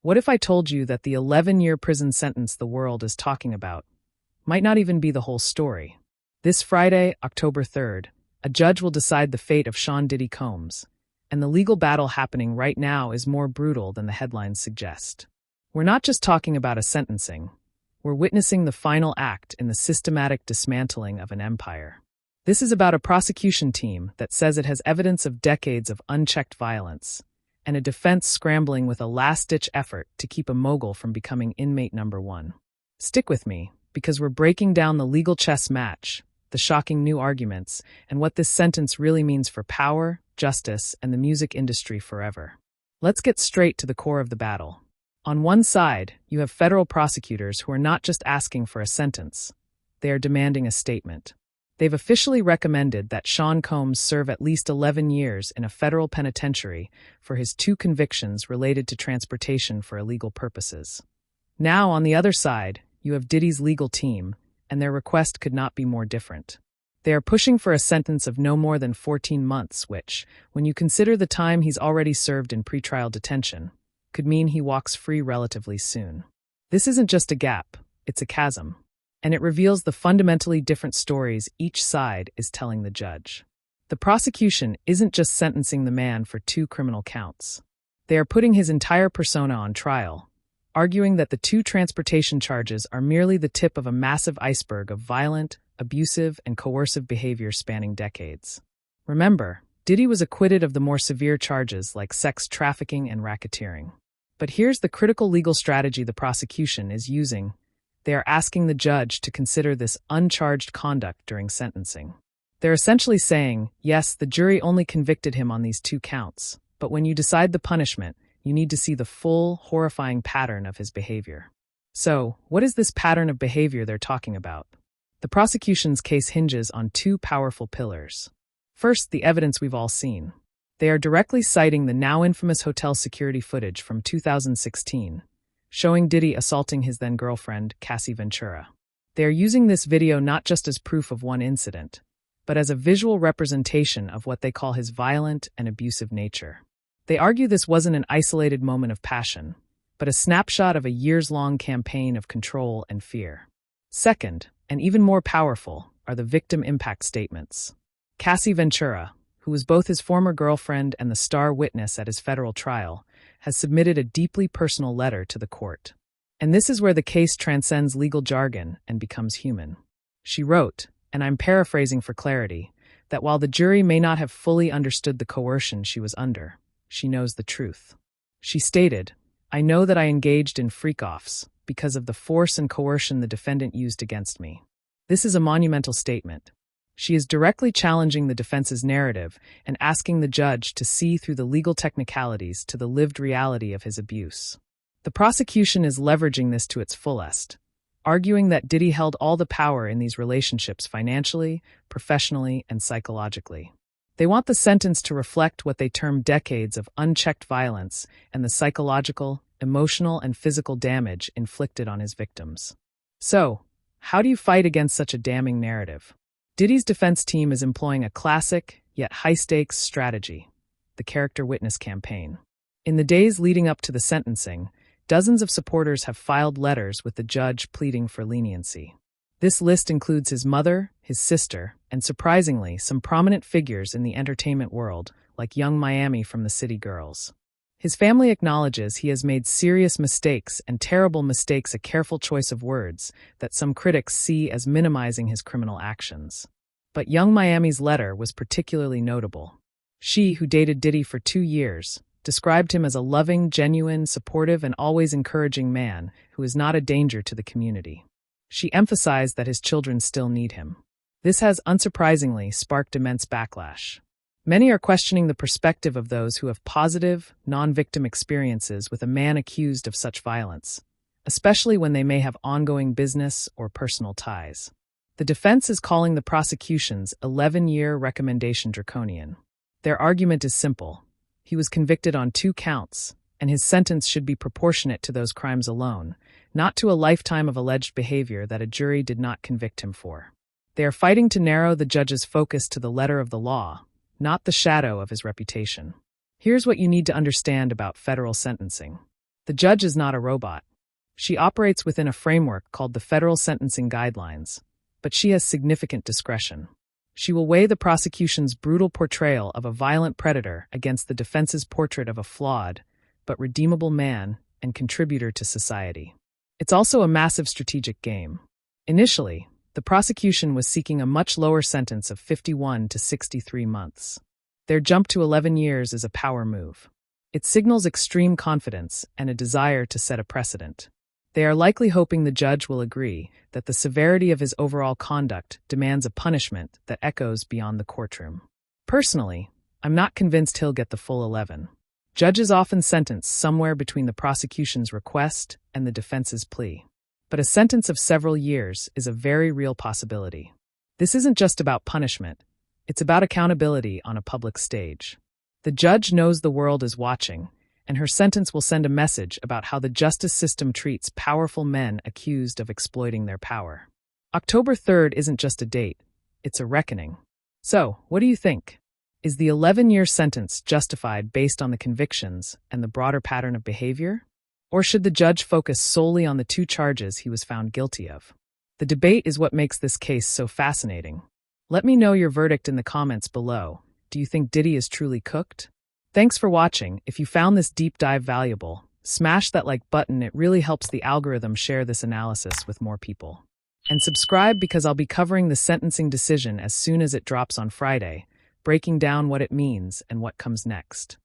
What if I told you that the 11-year prison sentence the world is talking about might not even be the whole story? This Friday, October 3rd, a judge will decide the fate of Sean Diddy Combs, and the legal battle happening right now is more brutal than the headlines suggest. We're not just talking about a sentencing. We're witnessing the final act in the systematic dismantling of an empire. This is about a prosecution team that says it has evidence of decades of unchecked violence, and a defense scrambling with a last-ditch effort to keep a mogul from becoming inmate number one. Stick with me, because we're breaking down the legal chess match, the shocking new arguments, and what this sentence really means for power, justice, and the music industry forever. Let's get straight to the core of the battle. On one side, you have federal prosecutors who are not just asking for a sentence. They are demanding a statement. They've officially recommended that Sean Combs serve at least 11 years in a federal penitentiary for his 2 convictions related to transportation for illegal purposes. Now, on the other side, you have Diddy's legal team, and their request could not be more different. They are pushing for a sentence of no more than 14 months, which, when you consider the time he's already served in pretrial detention, could mean he walks free relatively soon. This isn't just a gap, it's a chasm. And it reveals the fundamentally different stories each side is telling the judge. The prosecution isn't just sentencing the man for 2 criminal counts. They are putting his entire persona on trial, arguing that the 2 transportation charges are merely the tip of a massive iceberg of violent, abusive, and coercive behavior spanning decades. Remember, Diddy was acquitted of the more severe charges like sex trafficking and racketeering. But here's the critical legal strategy the prosecution is using. They are asking the judge to consider this uncharged conduct during sentencing. They're essentially saying, yes, the jury only convicted him on these 2 counts, but when you decide the punishment, you need to see the full, horrifying pattern of his behavior. So, what is this pattern of behavior they're talking about? The prosecution's case hinges on 2 powerful pillars. First, the evidence we've all seen. They are directly citing the now infamous hotel security footage from 2016, showing Diddy assaulting his then-girlfriend, Cassie Ventura. They are using this video not just as proof of one incident, but as a visual representation of what they call his violent and abusive nature. They argue this wasn't an isolated moment of passion, but a snapshot of a years-long campaign of control and fear. Second, and even more powerful, are the victim impact statements. Cassie Ventura, who was both his former girlfriend and the star witness at his federal trial, has submitted a deeply personal letter to the court. And this is where the case transcends legal jargon and becomes human. She wrote, and I'm paraphrasing for clarity, that while the jury may not have fully understood the coercion she was under, she knows the truth. She stated, "I know that I engaged in freak-offs because of the force and coercion the defendant used against me." This is a monumental statement. She is directly challenging the defense's narrative and asking the judge to see through the legal technicalities to the lived reality of his abuse. The prosecution is leveraging this to its fullest, arguing that Diddy held all the power in these relationships financially, professionally, and psychologically. They want the sentence to reflect what they term decades of unchecked violence and the psychological, emotional, and physical damage inflicted on his victims. So, how do you fight against such a damning narrative? Diddy's defense team is employing a classic, yet high-stakes strategy, the character witness campaign. In the days leading up to the sentencing, dozens of supporters have filed letters with the judge pleading for leniency. This list includes his mother, his sister, and surprisingly, some prominent figures in the entertainment world, like Young Miami from the City Girls. His family acknowledges he has made serious mistakes and terrible mistakes, a careful choice of words that some critics see as minimizing his criminal actions. But Young Miami's letter was particularly notable. She, who dated Diddy for 2 years, described him as a loving, genuine, supportive, and always encouraging man who is not a danger to the community. She emphasized that his children still need him. This has, unsurprisingly, sparked immense backlash. Many are questioning the perspective of those who have positive, non-victim experiences with a man accused of such violence, especially when they may have ongoing business or personal ties. The defense is calling the prosecution's 11-year recommendation draconian. Their argument is simple. He was convicted on 2 counts, and his sentence should be proportionate to those crimes alone, not to a lifetime of alleged behavior that a jury did not convict him for. They are fighting to narrow the judge's focus to the letter of the law, not the shadow of his reputation. Here's what you need to understand about federal sentencing. The judge is not a robot. She operates within a framework called the Federal Sentencing Guidelines, but she has significant discretion. She will weigh the prosecution's brutal portrayal of a violent predator against the defense's portrait of a flawed, but redeemable man and contributor to society. It's also a massive strategic game. Initially, the prosecution was seeking a much lower sentence of 51 to 63 months. Their jump to 11 years is a power move. It signals extreme confidence and a desire to set a precedent. They are likely hoping the judge will agree that the severity of his overall conduct demands a punishment that echoes beyond the courtroom. Personally, I'm not convinced he'll get the full 11. Judges often sentence somewhere between the prosecution's request and the defense's plea. But a sentence of several years is a very real possibility. This isn't just about punishment. It's about accountability on a public stage. The judge knows the world is watching, and her sentence will send a message about how the justice system treats powerful men accused of exploiting their power. October 3rd isn't just a date, it's a reckoning. So, what do you think? Is the 11-year sentence justified based on the convictions and the broader pattern of behavior? Or should the judge focus solely on the 2 charges he was found guilty of? The debate is what makes this case so fascinating. Let me know your verdict in the comments below. Do you think Diddy is truly cooked? Thanks for watching. If you found this deep dive valuable, smash that like button. It really helps the algorithm share this analysis with more people. And subscribe because I'll be covering the sentencing decision as soon as it drops on Friday, breaking down what it means and what comes next.